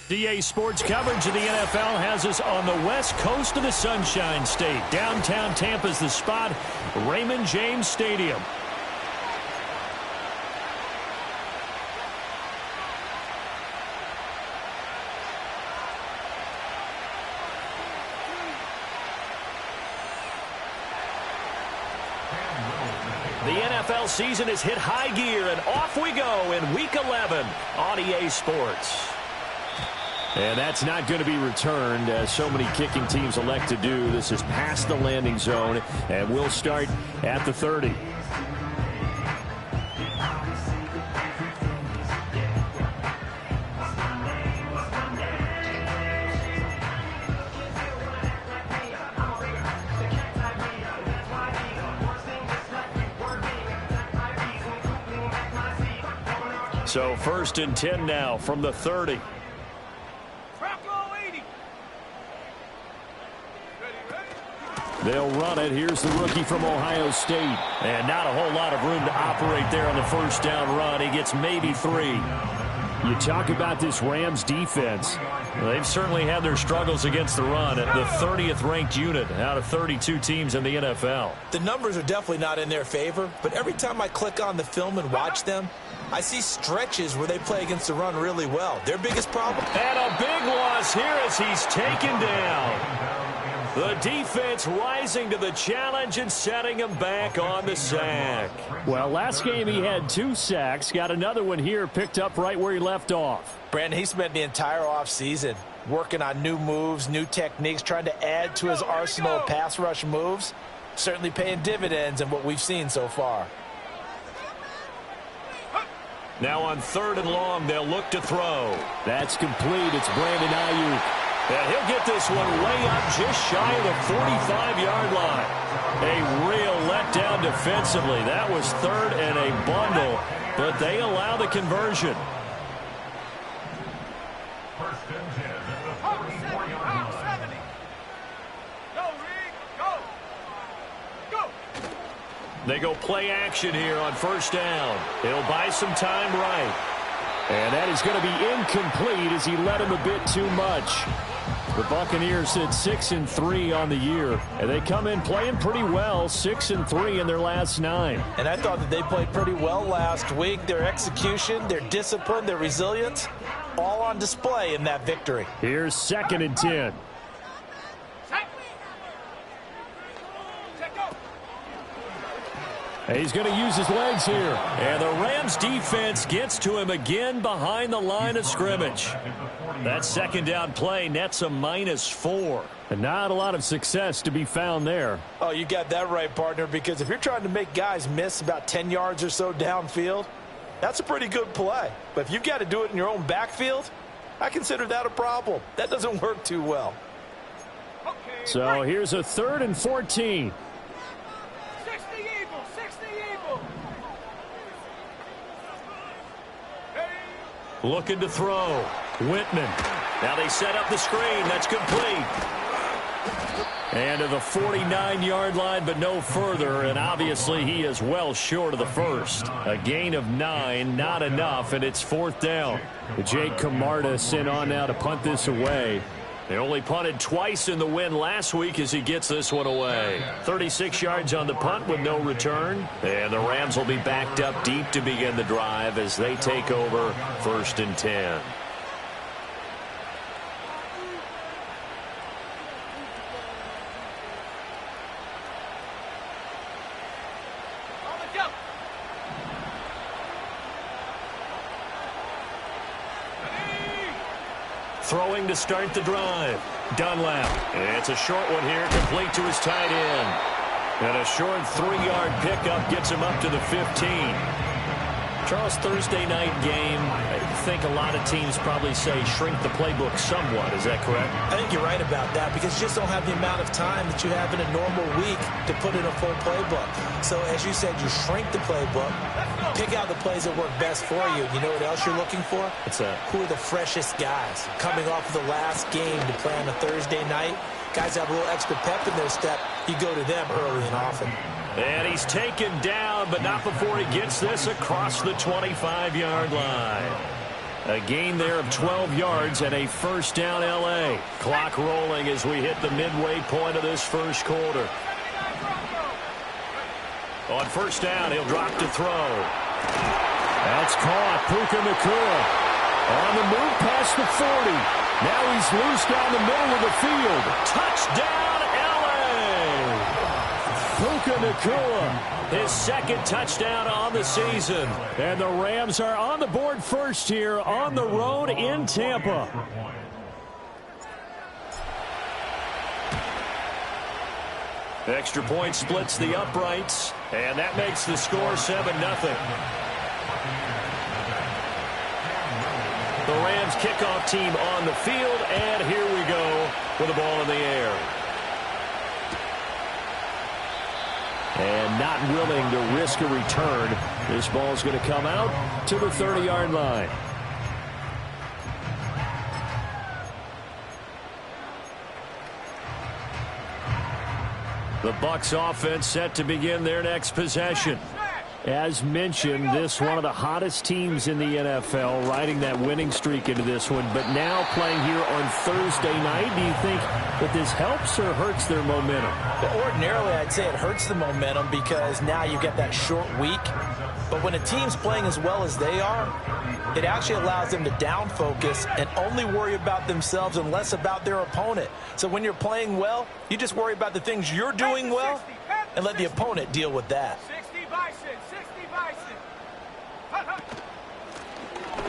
DA Sports coverage of the NFL has us on the west coast of the Sunshine State. Downtown Tampa's the spot, Raymond James Stadium. The NFL season has hit high gear, and off we go in Week 11 on EA Sports. And that's not going to be returned, as so many kicking teams elect to do. This is past the landing zone, and we'll start at the 30. So 1st and 10 now from the 30. They'll run it. Here's the rookie from Ohio State. And not a whole lot of room to operate there on the first down run. He gets maybe 3. You talk about this Rams defense. Well, they've certainly had their struggles against the run. At the 30th ranked unit out of 32 teams in the NFL. The numbers are definitely not in their favor, but every time I click on the film and watch them, I see stretches where they play against the run really well. Their biggest problem? And a big loss here as he's taken down. The defense rising to the challenge and setting him back on the sack. Well, last game he had 2 sacks. Got another one here picked up right where he left off. Brandon, he spent the entire offseason working on new moves, new techniques, trying to add to his arsenal of pass rush moves. Certainly paying dividends in what we've seen so far. Now on 3rd and long, they'll look to throw. That's complete. It's Brandon Ayuk. And he'll get this one way up just shy of the 45-yard line. A real letdown defensively. That was 3rd and a bundle, but they allow the conversion. They go play action here on 1st down. He'll buy some time right. And that is going to be incomplete as he led him a bit too much. The Buccaneers sit 6-3 on the year, and they come in playing pretty well, 6-3 in their last 9. And I thought that they played pretty well last week. Their execution, their discipline, their resilience, all on display in that victory. Here's 2nd and 10. He's going to use his legs here. And the Rams defense gets to him again behind the line of scrimmage. That 2nd down play nets a -4. And not a lot of success to be found there. Oh, you got that right, partner, because if you're trying to make guys miss about 10 yards or so downfield, that's a pretty good play. But if you've got to do it in your own backfield, I consider that a problem. That doesn't work too well. So here's a 3rd and 14. Looking to throw. Whitman. Now they set up the screen. That's complete. And to the 49-yard line, but no further. And obviously he is well short of the first. A gain of 9, not enough, and it's 4th down. Jake Camarda sent on now to punt this away. They only punted twice in the win last week as he gets this one away. 36 yards on the punt with no return. And the Rams will be backed up deep to begin the drive as they take over 1st and 10. Throwing to start the drive. Dunlap. It's a short one here, complete to his tight end. And a short 3-yard pickup gets him up to the 15. Charles, Thursday night game, I think a lot of teams probably say shrink the playbook somewhat. Is that correct? I think you're right about that because you just don't have the amount of time that you have in a normal week to put in a full playbook. So as you said, you shrink the playbook, pick out the plays that work best for you. You know what else you're looking for? What's that? Who are the freshest guys coming off of the last game to play on a Thursday night? Guys have a little extra pep in their step. You go to them early and often. And he's taken down, but not before he gets this across the 25-yard line. A gain there of 12 yards and a first down L.A. Clock rolling as we hit the midway point of this first quarter. On first down, he'll drop to throw. That's caught. Puka Nacua on the move past the 40. Now he's loose down the middle of the field. Touchdown, L.A. Puka Nacua, his second touchdown on the season. And the Rams are on the board first here on the road in Tampa. Extra point splits the uprights, and that makes the score 7-0. The Rams kickoff team on the field, and here we go with the ball in the air. And not willing to risk a return. This ball's going to come out to the 30-yard line. The Bucs offense set to begin their next possession. As mentioned, this one of the hottest teams in the NFL, riding that winning streak into this one, but now playing here on Thursday night. Do you think that this helps or hurts their momentum? Well, ordinarily, I'd say it hurts the momentum because now you get that short week. But when a team's playing as well as they are, it actually allows them to down focus and only worry about themselves and less about their opponent. So when you're playing well, you just worry about the things you're doing well and let the opponent deal with that.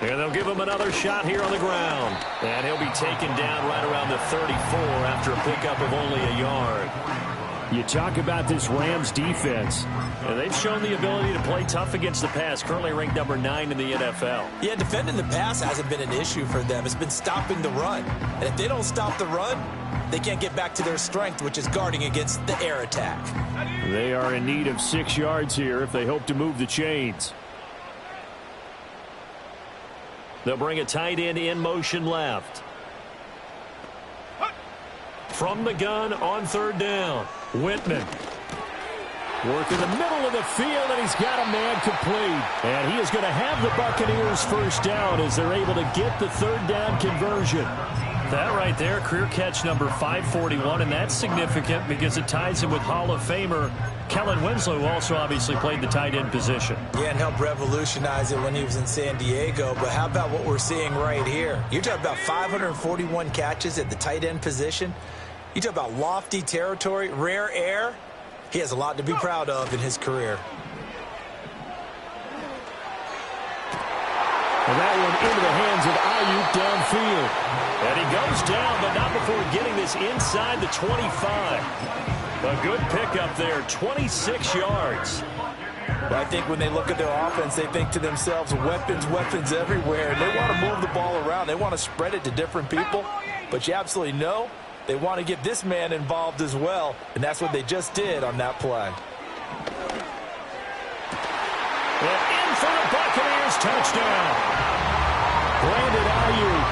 And they'll give him another shot here on the ground. And he'll be taken down right around the 34 after a pickup of only a yard. You talk about this Rams defense. And they've shown the ability to play tough against the pass, currently ranked number 9 in the NFL. Yeah, defending the pass hasn't been an issue for them. It's been stopping the run. And if they don't stop the run, they can't get back to their strength, which is guarding against the air attack. They are in need of 6 yards here if they hope to move the chains. They'll bring a tight end in motion left. From the gun on third down, Whitman. Work in the middle of the field, and he's got a man complete. And he is going to have the Buccaneers first down as they're able to get the third down conversion. That right there, career catch number 541, and that's significant because it ties him with Hall of Famer Kellen Winslow, who also obviously played the tight end position. Yeah, and helped revolutionize it when he was in San Diego. But how about what we're seeing right here? You're talking about 541 catches at the tight end position. You talk about lofty territory, rare air. He has a lot to be proud of in his career. And that one into the hands of Ayuk downfield. And he goes down, but not before getting this inside the 25. A good pickup there, 26 yards. But I think when they look at their offense, they think to themselves, weapons, weapons everywhere. And they want to move the ball around. They want to spread it to different people. But you absolutely know they want to get this man involved as well. And that's what they just did on that play. And in for the Buccaneers touchdown. Brandon Ayuk,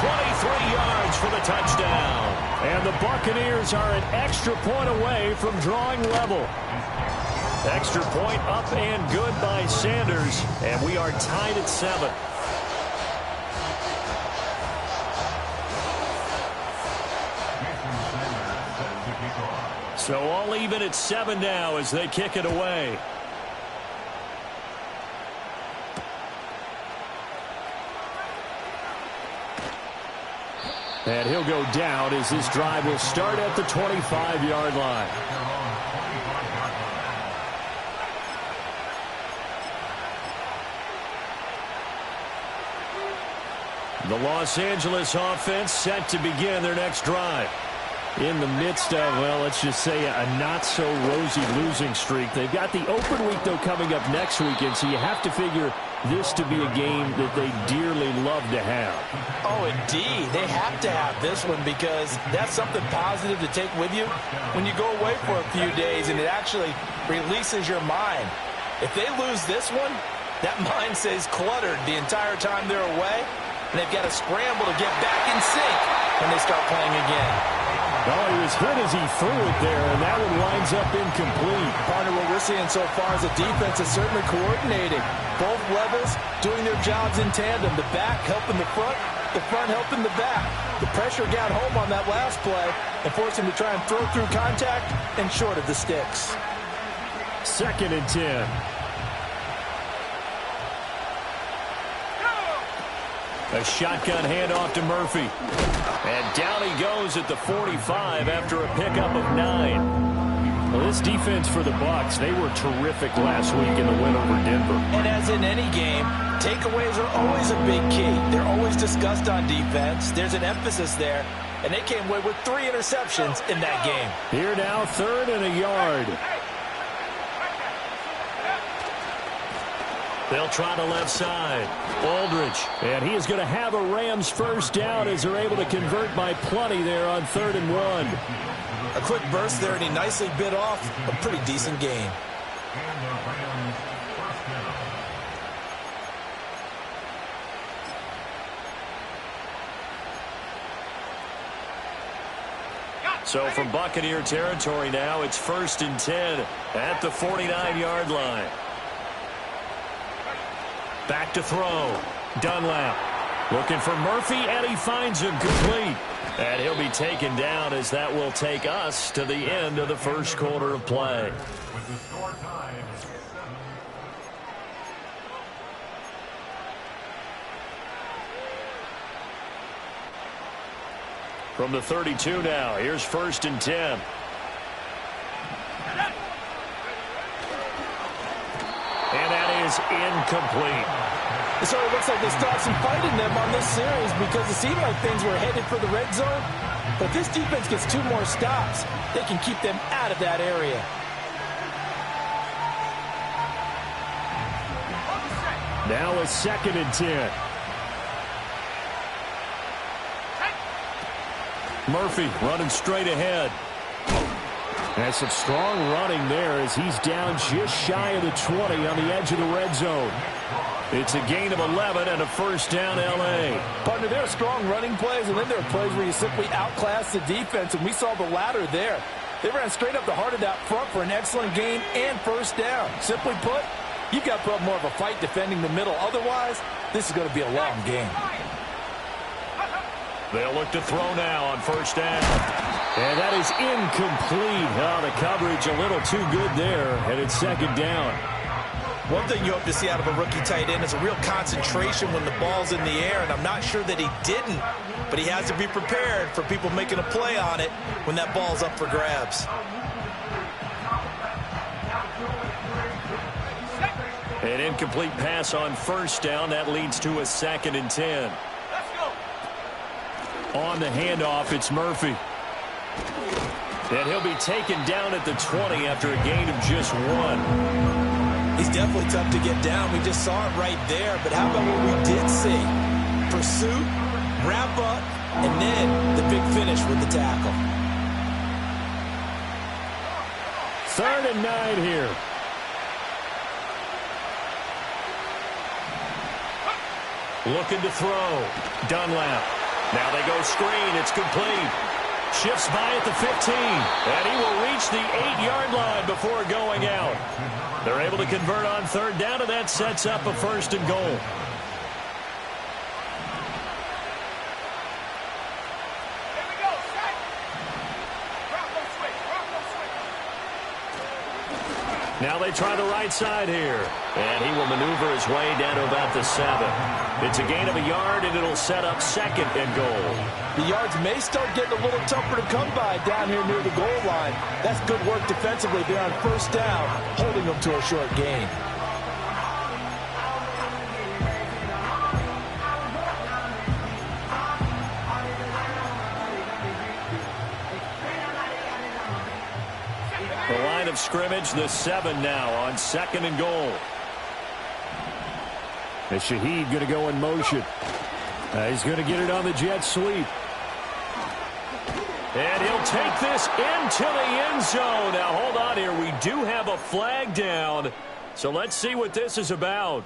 23 yards for the touchdown. And the Buccaneers are an extra point away from drawing level. Extra point up and good by Sanders. And we are tied at 7. So all even at 7 now as they kick it away. And he'll go down as this drive will start at the 25-yard line. The Los Angeles offense set to begin their next drive. In the midst of, well, let's just say a not-so-rosy losing streak. They've got the open week, though, coming up next weekend, so you have to figure this to be a game that they dearly love to have. Oh, indeed. They have to have this one because that's something positive to take with you when you go away for a few days, and it actually releases your mind. If they lose this one, that mind stays cluttered the entire time they're away, and they've got to scramble to get back in sync when they start playing again. Oh, he was hit as he threw it there, and that one winds up incomplete. Partner, what we're seeing so far is the defense is certainly coordinating. Both levels doing their jobs in tandem. The back helping the front helping the back. The pressure got home on that last play and forced him to try and throw through contact and short of the sticks. 2nd and 10. A shotgun handoff to Murphy. And down he goes at the 45 after a pickup of 9. Well, this defense for the Bucs, they were terrific last week in the win over Denver. And as in any game, takeaways are always a big key. They're always discussed on defense. There's an emphasis there. And they came away with 3 interceptions in that game. Here now, 3rd and a yard. They'll try the left side. Aldridge. And he is going to have a Rams first down as they're able to convert by plenty there on 3rd and 1. A quick burst there, and he nicely bit off a pretty decent gain. So from Buccaneer territory now, it's 1st and 10 at the 49-yard line. Back to throw. Dunlap looking for Murphy, and he finds him complete. And he'll be taken down as that will take us to the end of the first quarter of play. From the 32 now, here's 1st and 10. And that is incomplete. It sort of looks like they stopped some fight in them on this series because it seemed like things were headed for the red zone. But this defense gets 2 more stops. They can keep them out of that area. Now a 2nd and 10. Murphy running straight ahead. And some strong running there as he's down just shy of the 20 on the edge of the red zone. It's a gain of 11 and a first down, L.A. Partner, there are strong running plays, and then there are plays where you simply outclass the defense, and we saw the latter there. They ran straight up the heart of that front for an excellent gain and first down. Simply put, you've got to put up more of a fight defending the middle. Otherwise, this is going to be a long game. They'll look to throw now on first down. And that is incomplete. Oh, the coverage a little too good there, and it's 2nd down. One thing you hope to see out of a rookie tight end is a real concentration when the ball's in the air, and I'm not sure that he didn't, but he has to be prepared for people making a play on it when that ball's up for grabs. An incomplete pass on first down. That leads to a 2nd and 10. On the handoff, it's Murphy. And he'll be taken down at the 20 after a gain of just 1. He's definitely tough to get down. We just saw it right there. But how about what we did see? Pursuit, wrap up, and then the big finish with the tackle. 3rd and 9 here. Looking to throw. Dunlap. Now they go screen. It's complete. Shifts by at the 15. And he will reach the 8-yard line before going out. They're able to convert on 3rd down, and that sets up a 1st and goal. Now they try the right side here. And he will maneuver his way down to about the 7. It's a gain of a yard, and it'll set up 2nd and goal. The yards may start getting a little tougher to come by down here near the goal line. That's good work defensively there on first down, holding them to a short gain. The line of scrimmage, the 7 now on 2nd and goal. And Shaheed going to go in motion. He's going to get it on the jet sweep. And he'll take this into the end zone. Now, hold on here. We do have a flag down. So let's see what this is about.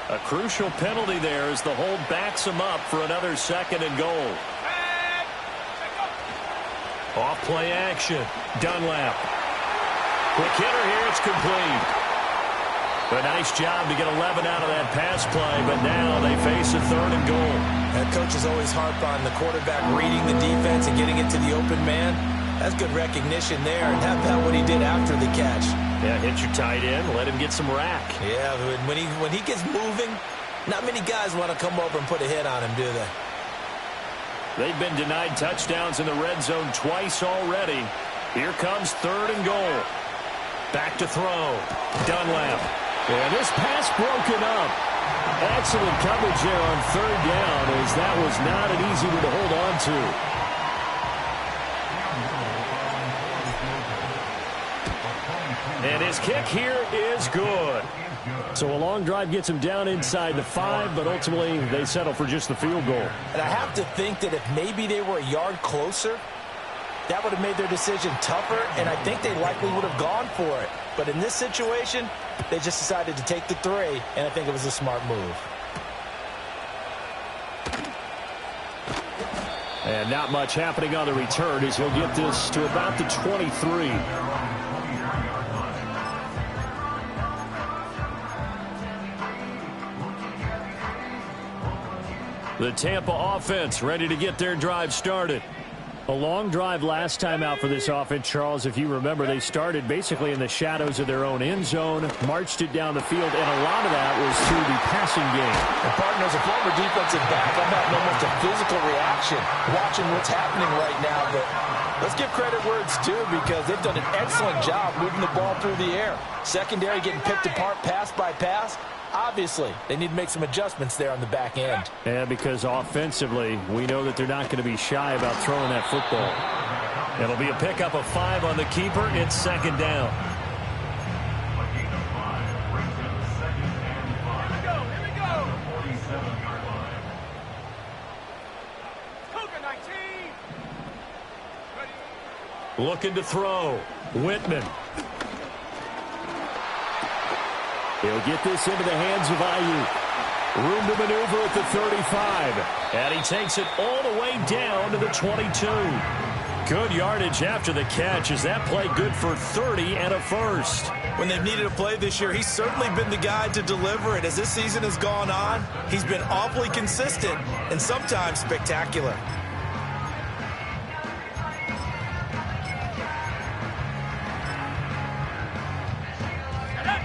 A crucial penalty there as the hold backs him up for another 2nd and goal. Off play action. Dunlap. Quick hitter here. It's complete. A nice job to get 11 out of that pass play, but now they face a 3rd and goal. That coach is always harp on the quarterback reading the defense and getting it to the open man. That's good recognition there, and how about what he did after the catch? Yeah, hit your tight end, let him get some rack. Yeah, when he gets moving, not many guys want to come over and put a hit on him, do they? They've been denied touchdowns in the red zone twice already. Here comes 3rd and goal. Back to throw. Dunlap. Yeah, this pass broken up. Excellent coverage there on 3rd down, as that was not an easy one to hold on to. And his kick here is good. So a long drive gets him down inside the 5, but ultimately they settle for just the field goal. And I have to think that if maybe they were a yard closer, that would have made their decision tougher, and I think they likely would have gone for it. But in this situation, they just decided to take the 3, and I think it was a smart move. And not much happening on the return as he'll get this to about the 23. The Tampa offense ready to get their drive started. A long drive last time out for this offense, Charles. If you remember, they started basically in the shadows of their own end zone, marched it down the field, and a lot of that was to the passing game. And partner, as a former defensive back, I'm having almost a physical reaction watching what's happening right now. But let's give credit where it's due, because they've done an excellent job moving the ball through the air. Secondary getting picked apart pass by pass. Obviously, they need to make some adjustments there on the back end. Yeah, because offensively, we know that they're not going to be shy about throwing that football. It'll be a pickup of 5 on the keeper. It's 2nd down. Looking to throw. Whitman. He'll get this into the hands of Ayuk. Room to maneuver at the 35. And he takes it all the way down to the 22. Good yardage after the catch. Is that play good for 30 and a first? When they've needed a play this year, he's certainly been the guy to deliver it. As this season has gone on, he's been awfully consistent and sometimes spectacular.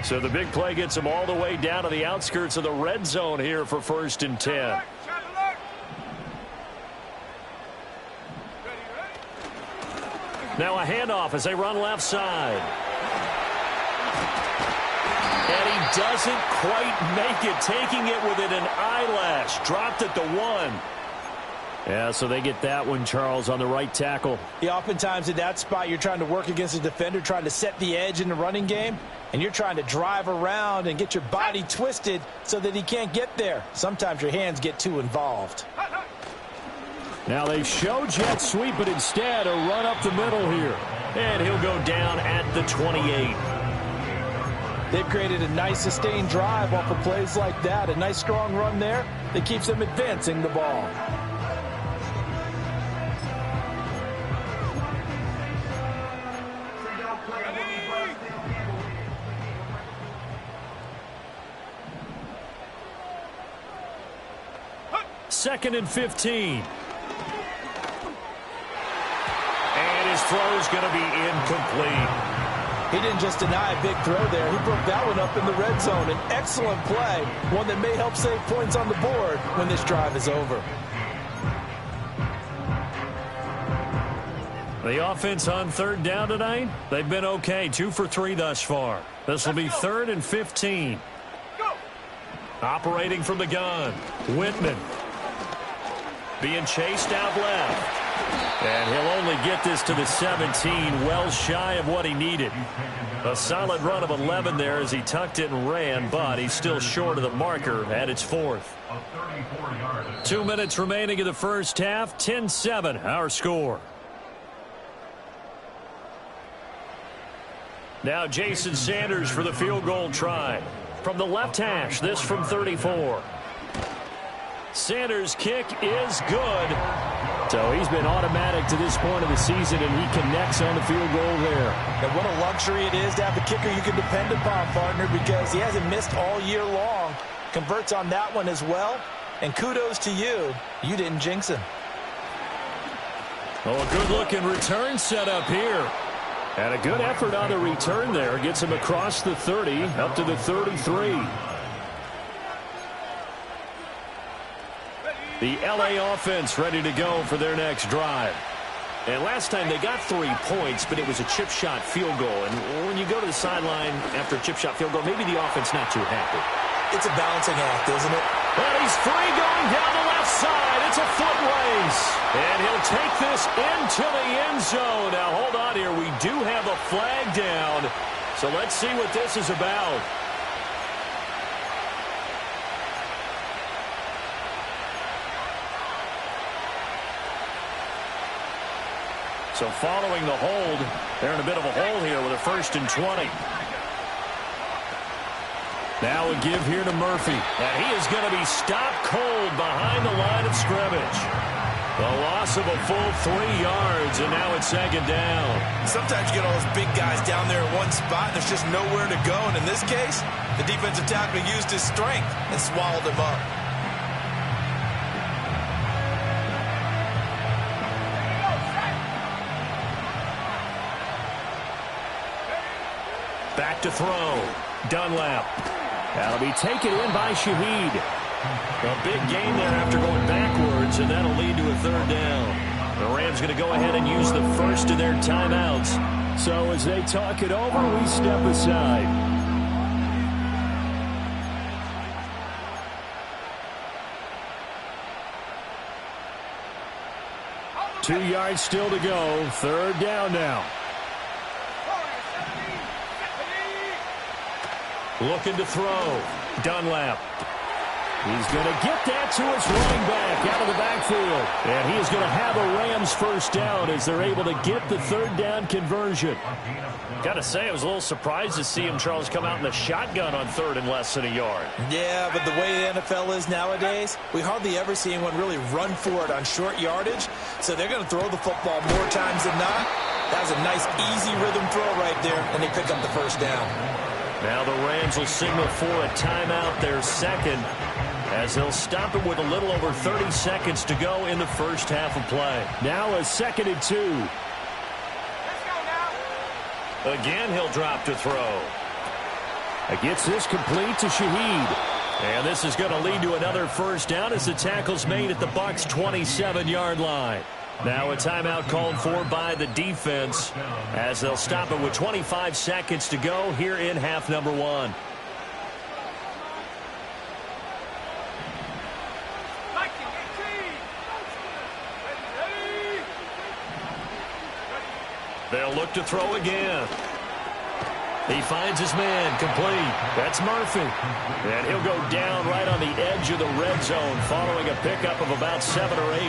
So the big play gets him all the way down to the outskirts of the red zone here for 1st and 10. Now a handoff as they run left side. And he doesn't quite make it, taking it within an eyelash. Dropped at the 1. Yeah, so they get that one, Charles, on the right tackle. Yeah, oftentimes in that spot, you're trying to work against a defender, trying to set the edge in the running game, and you're trying to drive around and get your body twisted so that he can't get there. Sometimes your hands get too involved. Now they show jet sweep, but instead a run up the middle here. And he'll go down at the 28. They've created a nice sustained drive off of plays like that. A nice strong run there that keeps them advancing the ball. Second and 15. And his throw's going to be incomplete. He didn't just deny a big throw there. He broke that one up in the red zone. An excellent play, one that may help save points on the board when this drive is over. The offense on 3rd down tonight, they've been okay. 2 for 3 thus far. This will be 3rd and 15. Operating from the gun, Whitman. Being chased out left. And he'll only get this to the 17, well shy of what he needed. A solid run of 11 there as he tucked it and ran, but he's still short of the marker at its 4th. 2 minutes remaining in the first half, 10-7 our score. Now Jason Sanders for the field goal try. from the left hash. This from 34. Sanders' kick is good. So he's been automatic to this point of the season, and he connects on the field goal there. And what a luxury it is to have a kicker you can depend upon, partner, because he hasn't missed all year long. Converts on that one as well. And kudos to you. You didn't jinx him. Oh, a good-looking return set up here. And a good effort on the return there. Gets him across the 30, up to the 33. The L.A. offense ready to go for their next drive. And last time they got 3 points, but it was a chip shot field goal. And when you go to the sideline after a chip shot field goal, maybe the offense not too happy. It's a balancing act, isn't it? And he's free going down the left side. It's a foot race. And he'll take this into the end zone. Now, hold on here. We do have a flag down. So let's see what this is about. So following the hold, they're in a bit of a hole here with a 1st and 20. Now a give here to Murphy. And he is going to be stopped cold behind the line of scrimmage. The loss of a full 3 yards, and now it's 2nd down. Sometimes you get all those big guys down there in one spot, and there's just nowhere to go. And in this case, the defensive tackle used his strength and swallowed him up. Back to throw. Dunlap. That'll be taken in by Shaheed. A big gain there after going backwards, and that'll lead to a 3rd down. The Rams going to go ahead and use the first of their timeouts. So as they talk it over, we step aside. Two yards still to go. 3rd down now. Looking to throw. Dunlap. He's going to get that to his running back out of the backfield. And he is going to have a Rams 1st down as they're able to get the 3rd down conversion. Got to say, I was a little surprised to see him, Charles, come out in the shotgun on 3rd and less than a yard. Yeah, but the way the NFL is nowadays, we hardly ever see anyone really run for it on short yardage. So they're going to throw the football more times than not. That was a nice, easy rhythm throw right there, and they pick up the 1st down. Now the Rams will signal for a timeout, their 2nd, as they'll stop it with a little over 30 seconds to go in the first half of play. Now a 2nd and 2. Again, he'll drop to throw. Gets this complete to Shaheed. And this is going to lead to another 1st down as the tackle's made at the Bucs' 27-yard line. Now a timeout called for by the defense as they'll stop it with 25 seconds to go here in half number 1. They'll look to throw again. He finds his man, complete. That's Murphy. And he'll go down right on the edge of the red zone following a pickup of about 7 or 8.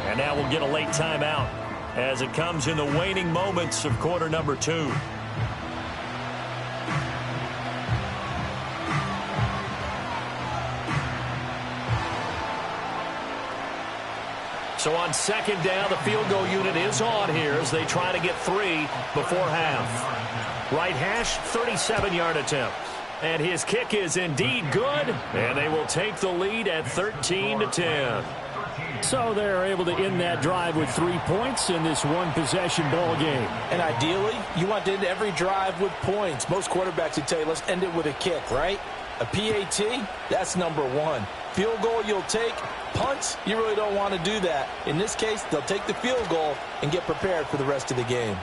And now we'll get a late timeout as it comes in the waning moments of quarter number 2. So on 2nd down, the field goal unit is on here as they try to get 3 before half. Right hash, 37-yard attempt. And his kick is indeed good, and they will take the lead at 13-10. So they're able to end that drive with 3 points in this one-possession ball game. And ideally, you want to end every drive with points. Most quarterbacks would tell you, let's end it with a kick, right? A PAT, that's number 1. Field goal you'll take. Punts, you really don't want to do that. In this case, they'll take the field goal and get prepared for the rest of the game.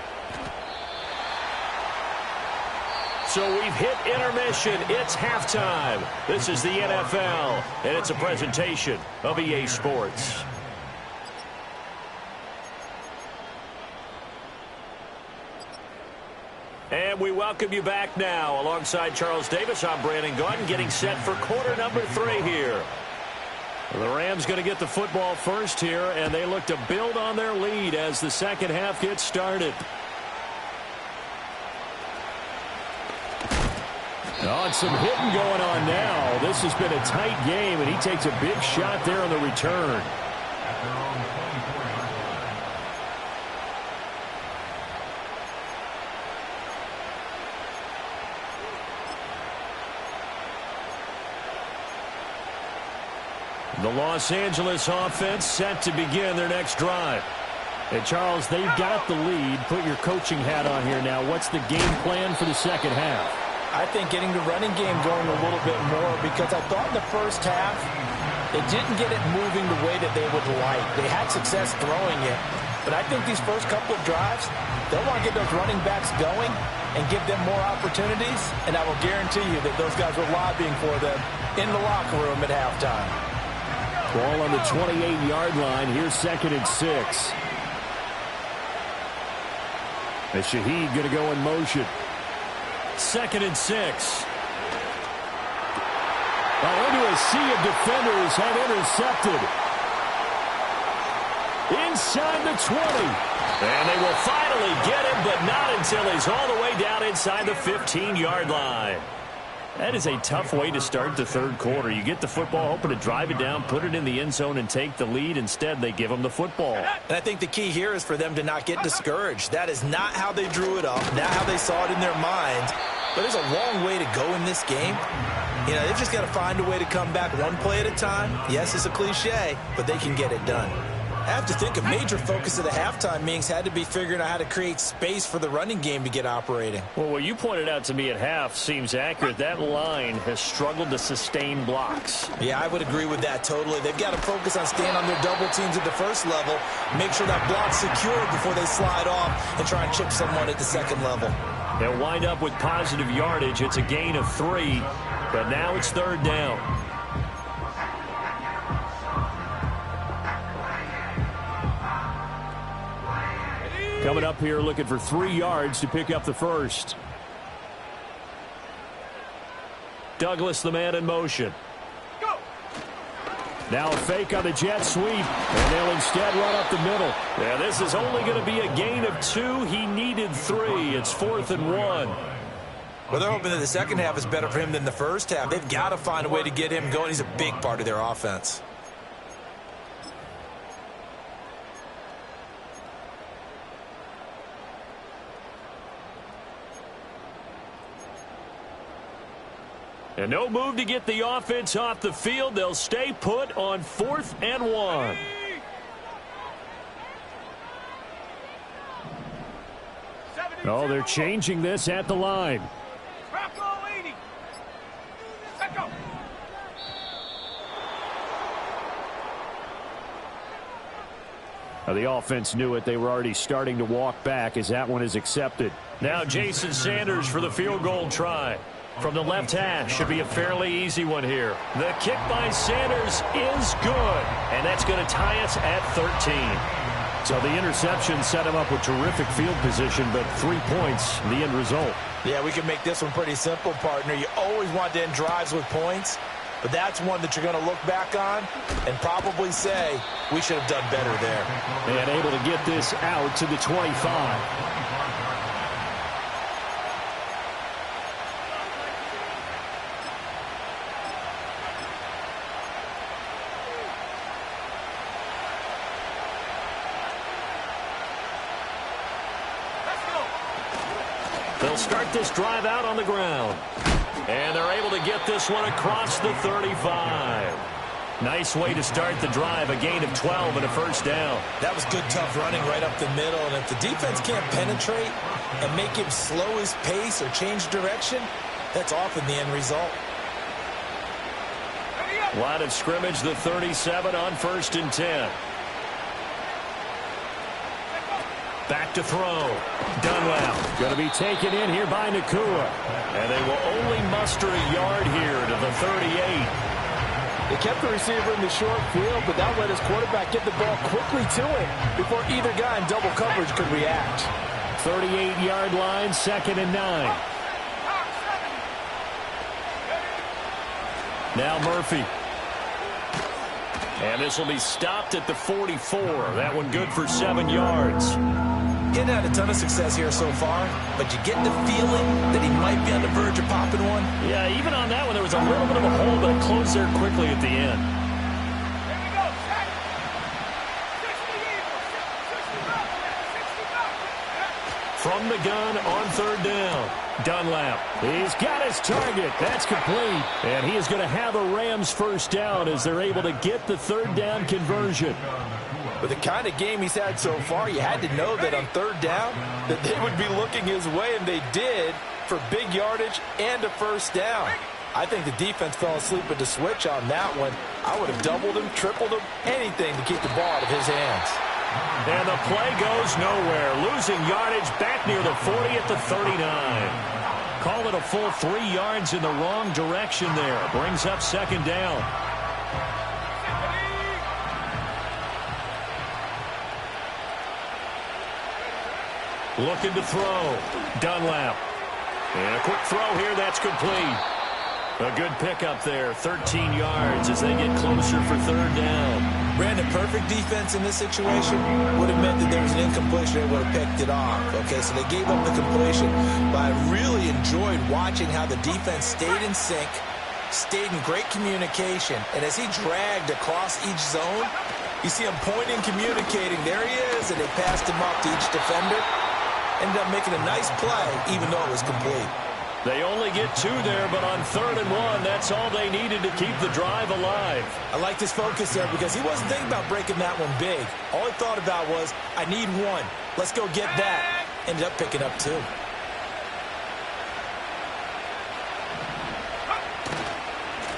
So we've hit intermission. It's halftime. This is the NFL, and it's a presentation of EA Sports. And we welcome you back now. Alongside Charles Davis, I'm Brandon Gaudin, getting set for quarter number 3 here. The Rams going to get the football first here, and they look to build on their lead as the second half gets started. Oh, and some hitting going on now. This has been a tight game, and he takes a big shot there on the return. The Los Angeles offense set to begin their next drive. And Charles, they've got the lead. Put your coaching hat on here now. What's the game plan for the second half? I think getting the running game going a little bit more, because I thought in the first half they didn't get it moving the way that they would like. They had success throwing it, but I think these first couple of drives, they'll want to get those running backs going and give them more opportunities, and I will guarantee you that those guys were lobbying for them in the locker room at halftime. Ball on the 28-yard line. Here's 2nd and 6. And Shaheed going to go in motion. 2nd and 6. Now into a sea of defenders and intercepted. Inside the 20. And they will finally get him, but not until he's all the way down inside the 15-yard line. That is a tough way to start the third quarter. You get the football, hoping to drive it down, put it in the end zone, and take the lead. Instead, they give them the football. And I think the key here is for them to not get discouraged. That is not how they drew it up, not how they saw it in their minds. But there's a long way to go in this game. You know, they've just got to find a way to come back one play at a time. Yes, it's a cliche, but they can get it done. I have to think a major focus of the halftime meetings had to be figuring out how to create space for the running game to get operating. Well, what you pointed out to me at half seems accurate. That line has struggled to sustain blocks. Yeah, I would agree with that totally. They've got to focus on staying on their double teams at the first level, make sure that block's secured before they slide off and try and chip someone at the second level. They'll wind up with positive yardage. It's a gain of 3, but now it's 3rd down. Coming up here looking for 3 yards to pick up the first. Douglas, the man in motion. Go. Now a fake on the jet sweep, and they'll instead run up the middle. Yeah, this is only going to be a gain of 2. He needed 3. It's 4th and 1. Well, they're hoping that the second half is better for him than the first half. They've got to find a way to get him going. He's a big part of their offense. And no move to get the offense off the field. They'll stay put on 4th and 1. Oh, they're changing this at the line. Now, the offense knew it. They were already starting to walk back as that one is accepted. Now Jason Sanders for the field goal try. From the left hash, should be a fairly easy one here. The kick by Sanders is good, and that's going to tie us at 13. So the interception set him up with terrific field position, but 3 points, the end result. Yeah, we can make this one pretty simple, partner. You always want to end drives with points, but that's one that you're going to look back on and probably say, we should have done better there. And able to get this out to the 25. They'll start this drive out on the ground. And they're able to get this one across the 35. Nice way to start the drive. A gain of 12 and a first down. That was good, tough running right up the middle. And if the defense can't penetrate and make him slow his pace or change direction, that's often the end result. Line of scrimmage, the 37 on 1st and 10. Back to throw. Done well. Going to be taken in here by Nacua. And they will only muster a yard here to the 38. They kept the receiver in the short field, but that let his quarterback get the ball quickly to him before either guy in double coverage could react. 38-yard line, 2nd and 9. Now Murphy. And this will be stopped at the 44. That one good for 7 yards. Getting had a ton of success here so far, but you get the feeling that he might be on the verge of popping one. Yeah, even on that one, there was a little bit of a hole, but it closed there quickly at the end. From the gun on 3rd down. Dunlap. He's got his target. That's complete. And he is going to have a Rams first down as they're able to get the 3rd down conversion. With the kind of game he's had so far, you had to know that on 3rd down that they would be looking his way, and they did, for big yardage and a first down. I think the defense fell asleep with the switch on that one. I would have doubled him, tripled him, anything to keep the ball out of his hands. And the play goes nowhere. Losing yardage back near the 40 at the 39. Call it a full 3 yards in the wrong direction there. Brings up 2nd down. Looking to throw. Dunlap. And a quick throw here. That's complete. A good pickup there. 13 yards as they get closer for 3rd down. Brandon, perfect defense in this situation would have meant that there was an incompletion. They would have picked it off. Okay, so they gave up the completion. But I really enjoyed watching how the defense stayed in sync, stayed in great communication. And as he dragged across each zone, you see him pointing, communicating. There he is, and they passed him up to each defender. Ended up making a nice play, even though it was complete. They only get 2 there, but on 3rd and 1, that's all they needed to keep the drive alive. I like his focus there because he wasn't thinking about breaking that one big. All he thought about was, I need 1. Let's go get that. Ended up picking up 2.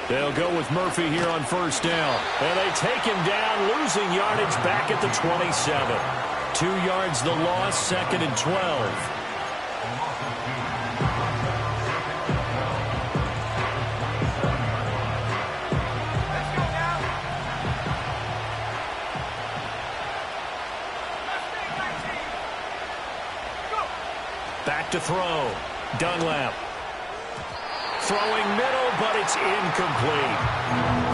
They'll go with Murphy here on 1st down. And they take him down, losing yardage back at the 27. 2 yards the loss, 2nd and 12. Back to throw. Dunlap. Throwing middle, but it's incomplete.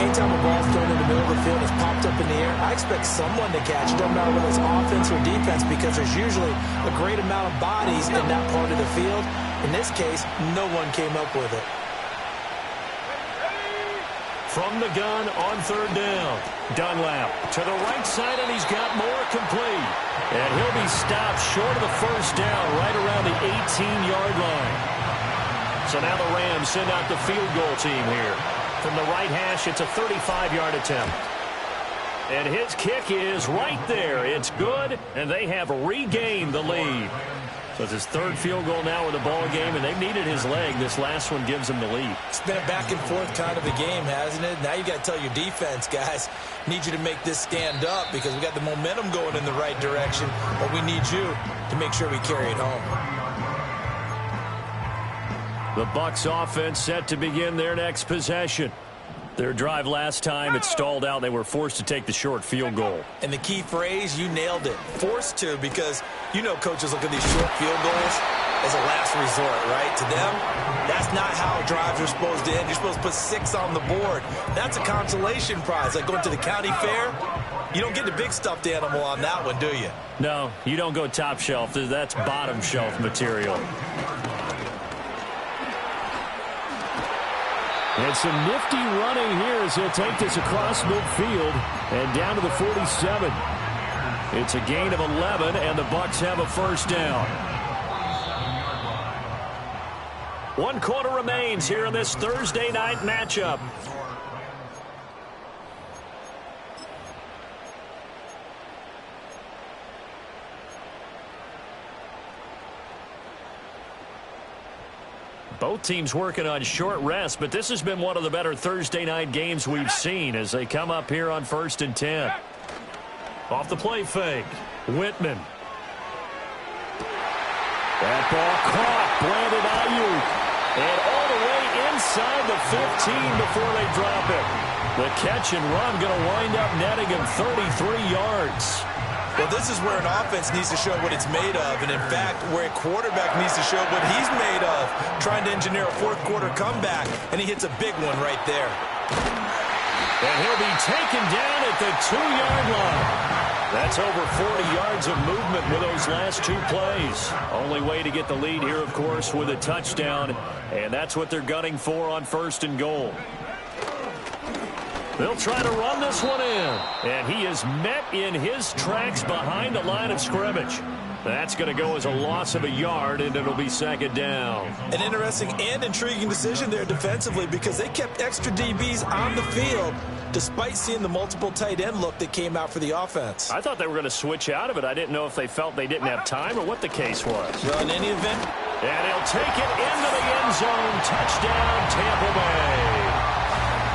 Anytime a ball's thrown in the middle of the field, it's popped up in the air, I expect someone to catch it, no matter whether it's offense or defense, because there's usually a great amount of bodies in that part of the field. In this case, no one came up with it. From the gun on 3rd down. Dunlap to the right side, and he's got more complete. And he'll be stopped short of the first down right around the 18-yard line. So now the Rams send out the field goal team here. From the right hash, it's a 35-yard attempt. And his kick is right there. It's good, and they have regained the lead. So it's his 3rd field goal now in the ball game, and they've needed his leg. This last one gives them the lead. It's been a back-and-forth kind of a game, hasn't it? Now you got to tell your defense, guys, need you to make this stand up because we got the momentum going in the right direction, but we need you to make sure we carry it home. The Bucs offense set to begin their next possession. Their drive last time, it stalled out. They were forced to take the short field goal. And the key phrase, you nailed it. Forced to, because you know coaches look at these short field goals as a last resort, right? To them, that's not how drives are supposed to end. You're supposed to put 6 on the board. That's a consolation prize. Like going to the county fair, you don't get the big stuffed animal on that one, do you? No, you don't go top shelf. That's bottom shelf material. And some nifty running here as he'll take this across midfield and down to the 47. It's a gain of 11, and the Bucs have a first down. 1 quarter remains here in this Thursday night matchup. Both teams working on short rest, but this has been one of the better Thursday night games we've seen as they come up here on 1st and 10. Off the play fake, Whitman. That ball caught, Brandon Ayuk. And all the way inside the 15 before they drop it. The catch and run going to wind up netting him 33 yards. Well, this is where an offense needs to show what it's made of, and in fact, where a quarterback needs to show what he's made of, trying to engineer a 4th quarter comeback, and he hits a big one right there. And he'll be taken down at the 2-yard line. That's over 40 yards of movement with those last 2 plays. Only way to get the lead here, of course, with a touchdown. And that's what they're gunning for on 1st and goal. They'll try to run this one in. And he is met in his tracks behind the line of scrimmage. That's going to go as a loss of a yard, and it'll be 2nd down. An interesting and intriguing decision there defensively because they kept extra DBs on the field despite seeing the multiple tight end look that came out for the offense. I thought they were going to switch out of it. I didn't know if they felt they didn't have time or what the case was. Well, in any event. And he'll take it into the end zone. Touchdown, Tampa Bay.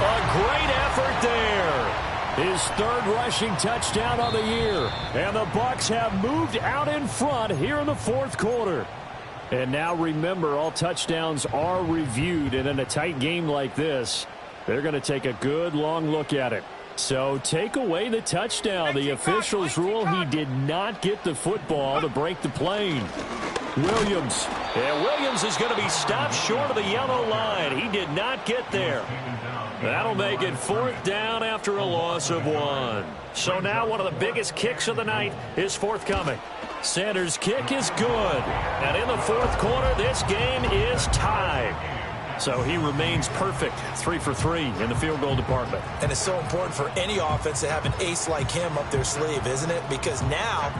A great effort there. His 3rd rushing touchdown of the year. And the Bucs have moved out in front here in the 4th quarter. And now remember, all touchdowns are reviewed. And in a tight game like this, they're going to take a good long look at it. So take away the touchdown. The officials rule he did not get the football to break the plane. Williams. And Williams is going to be stopped short of the yellow line. He did not get there. That'll make it 4th down after a loss of 1. So now one of the biggest kicks of the night is forthcoming. Sanders' kick is good. And in the 4th quarter, this game is tied. So he remains perfect, 3 for 3 in the field goal department. And it's so important for any offense to have an ace like him up their sleeve, isn't it? Because now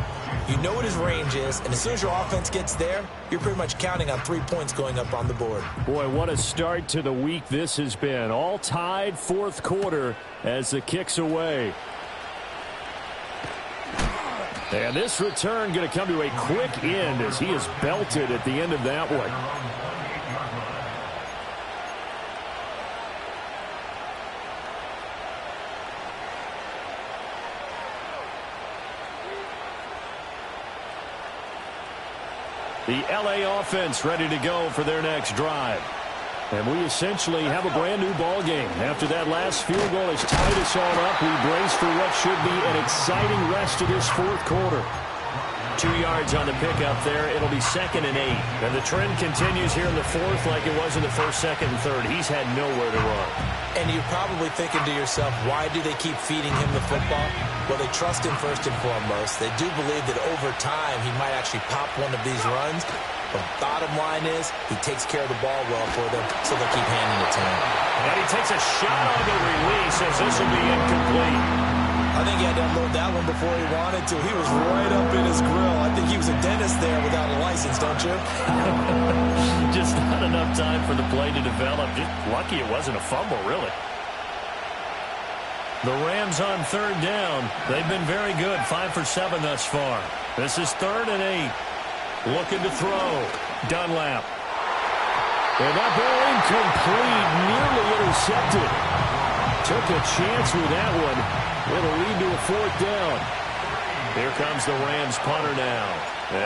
you know what his range is, and as soon as your offense gets there, you're pretty much counting on 3 points going up on the board. Boy, what a start to the week this has been. All tied 4th quarter as the kick's away. And this return going to come to a quick end as he is belted at the end of that one. The LA offense ready to go for their next drive. And we essentially have a brand new ball game. After that last field goal has tied us all up, we brace for what should be an exciting rest of this 4th quarter. 2 yards on the pickup there. It'll be 2nd and 8. And the trend continues here in the 4th like it was in the 1st, 2nd, and 3rd. He's had nowhere to run. And you're probably thinking to yourself, why do they keep feeding him the football? Well, they trust him first and foremost. They do believe that over time he might actually pop one of these runs. But bottom line is he takes care of the ball well for them, so they'll keep handing it to him. And he takes a shot on the release as this will be incomplete. I think he had to unload that one before he wanted to. He was right up in his grill. I think he was a dentist there without a license, don't you? Just not enough time for the play to develop. Just lucky it wasn't a fumble, really. The Rams on 3rd down. They've been very good, 5 for 7 thus far. This is 3rd and 8. Looking to throw. Dunlap. And that ball incomplete, nearly intercepted. Took a chance with that one. It'll lead to a 4th down. Here comes the Rams punter now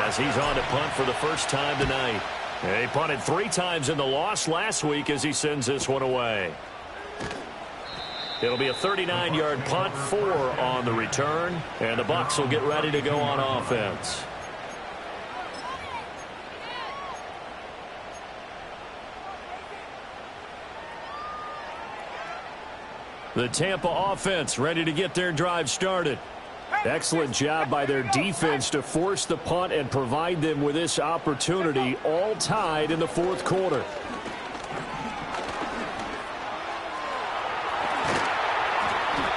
as he's on to punt for the first time tonight. He punted 3 times in the loss last week as he sends this one away. It'll be a 39-yard punt, 4 on the return, and the Bucs will get ready to go on offense. The Tampa offense ready to get their drive started. Excellent job by their defense to force the punt and provide them with this opportunity, all tied in the 4th quarter.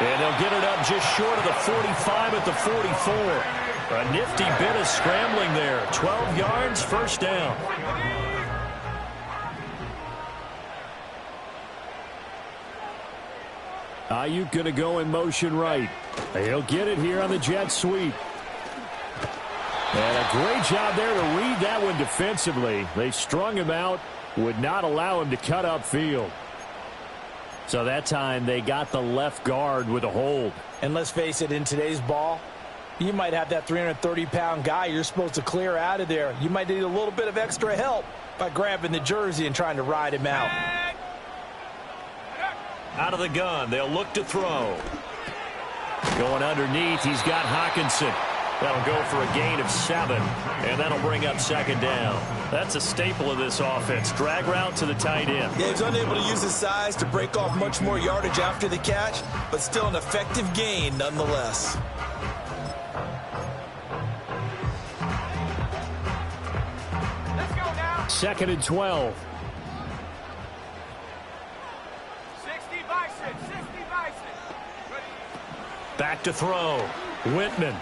And they'll get it up just short of the 45 at the 44. A nifty bit of scrambling there. 12 yards, 1st down. Ayuk going to go in motion right. He'll get it here on the jet sweep. And a great job there to read that one defensively. They strung him out, would not allow him to cut upfield. So that time they got the left guard with a hold. And let's face it, in today's ball, you might have that 330-pound guy you're supposed to clear out of there. You might need a little bit of extra help by grabbing the jersey and trying to ride him out. Out of the gun, they'll look to throw. Going underneath, he's got Hockenson. That'll go for a gain of 7, and that'll bring up second down. That's a staple of this offense. Drag route to the tight end. Yeah, he's unable to use his size to break off much more yardage after the catch, but still an effective gain nonetheless. Let's go now. 2nd and 12. 60 Bison. 60 Bison. Ready. Back to throw. Whitman.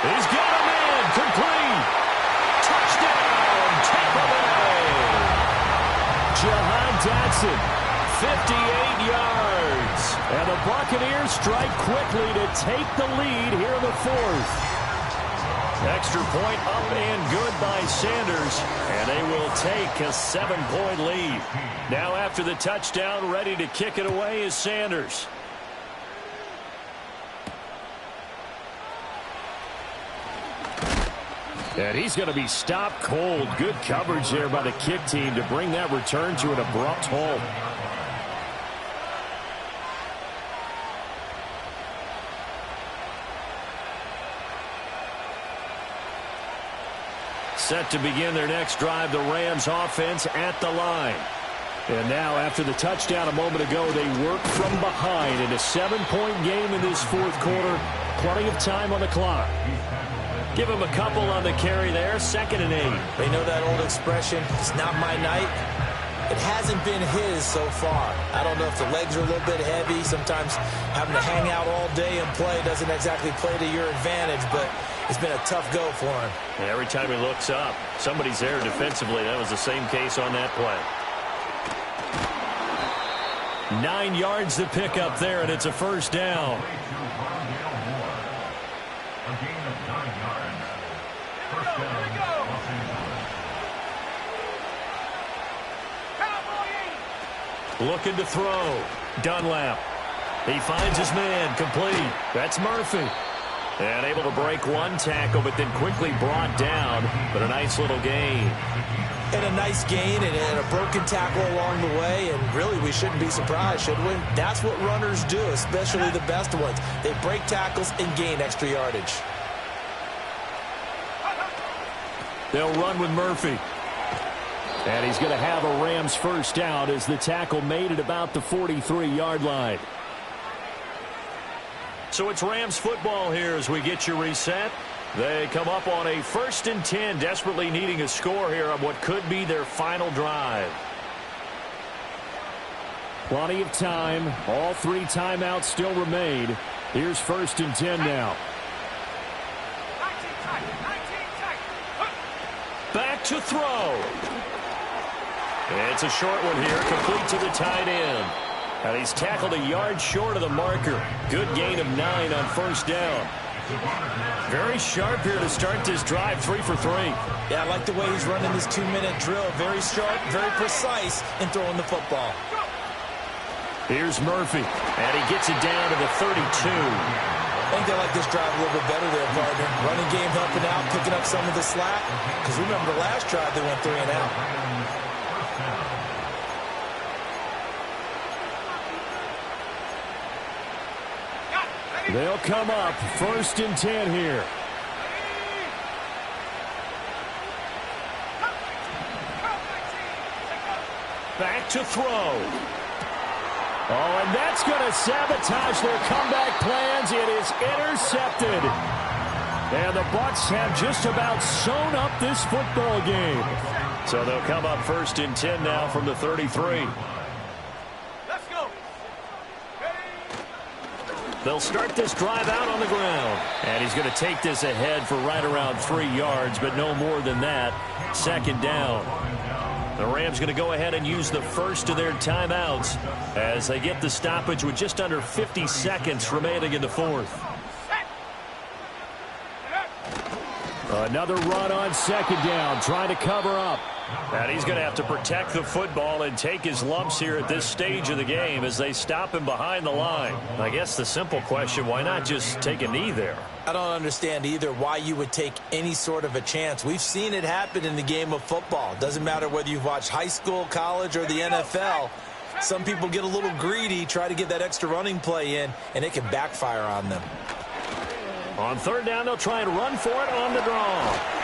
He's got a man. Complete. Touchdown. Tampa Bay. Jahan Dotson, 58 yards. And the Buccaneers strike quickly to take the lead here in the 4th. Extra point up and good by Sanders. And they will take a 7-point lead. Now after the touchdown, ready to kick it away is Sanders. And he's going to be stopped cold. Good coverage there by the kick team to bring that return to an abrupt halt. Set to begin their next drive, the Rams offense at the line. And now after the touchdown a moment ago, they work from behind in a 7-point game in this 4th quarter. Plenty of time on the clock. Give him a couple on the carry there. 2nd and 8. They know that old expression, it's not my night. It hasn't been his so far. I don't know if the legs are a little bit heavy. Sometimes having to hang out all day and play doesn't exactly play to your advantage, but it's been a tough go for him. And every time he looks up, somebody's there defensively. That was the same case on that play. 9 yards to pick up there, and it's a first down. Looking to throw. Dunlap. He finds his man. Complete. That's Murphy. And able to break one tackle, but then quickly brought down. But a nice little gain. And a nice gain and a broken tackle along the way. And really, we shouldn't be surprised, should we? That's what runners do, especially the best ones. They break tackles and gain extra yardage. They'll run with Murphy. And he's going to have a Rams first down as the tackle made at about the 43-yard line. So it's Rams football here as we get you reset. They come up on a 1st and 10, desperately needing a score here on what could be their final drive. Plenty of time. All 3 timeouts still remain. Here's 1st and 10 now. Back to throw. It's a short one here, complete to the tight end. And he's tackled a yard short of the marker. Good gain of 9 on first down. Very sharp here to start this drive, 3 for 3. Yeah, I like the way he's running this 2-minute drill. Very sharp, very precise in throwing the football. Here's Murphy. And he gets it down to the 32. I think they like this drive a little bit better there, partner. Running game helping out, picking up some of the slack. Because remember the last drive, they went 3 and out. They'll come up 1st and 10 here. Back to throw. Oh, and that's going to sabotage their comeback plans. It is intercepted. And the Bucs have just about sewn up this football game. So they'll come up 1st and 10 now from the 33. Let's go. They'll start this drive out on the ground. And he's going to take this ahead for right around 3 yards, but no more than that. 2nd down. The Rams going to go ahead and use the first of their timeouts as they get the stoppage with just under 50 seconds remaining in the 4th. Another run on 2nd down, trying to cover up. And he's going to have to protect the football and take his lumps here at this stage of the game as they stop him behind the line. I guess the simple question, why not just take a knee there? I don't understand either why you would take any sort of a chance. We've seen it happen in the game of football. Doesn't matter whether you've watched high school, college, or the NFL. Some people get a little greedy, try to get that extra running play in, and it can backfire on them. On third down, they'll try and run for it on the draw.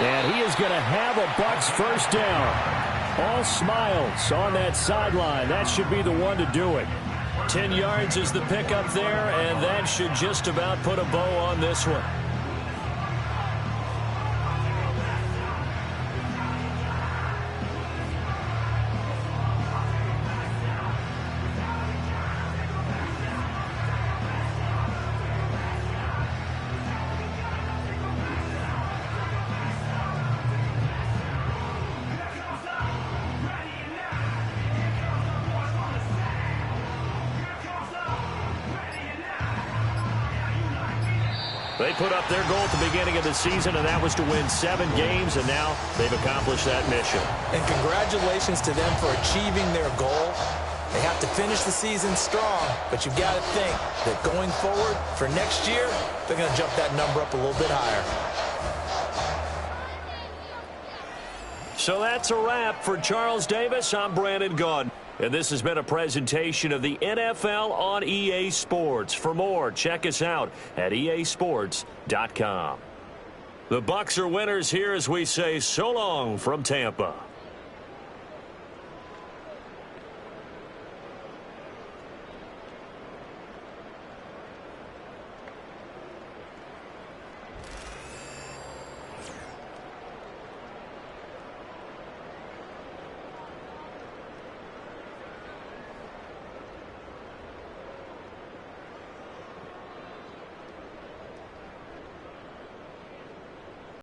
And he is going to have a Bucs first down. All smiles on that sideline. That should be the one to do it. 10 yards is the pickup there, and that should just about put a bow on this one. They put up their goal at the beginning of the season, and that was to win 7 games, and now they've accomplished that mission. And congratulations to them for achieving their goal. They have to finish the season strong, but you've got to think that going forward for next year, they're going to jump that number up a little bit higher. So that's a wrap for Charles Davis. I'm Brandon Gaudin. And this has been a presentation of the NFL on EA Sports. For more, check us out at easports.com. The Bucs are winners here as we say so long from Tampa.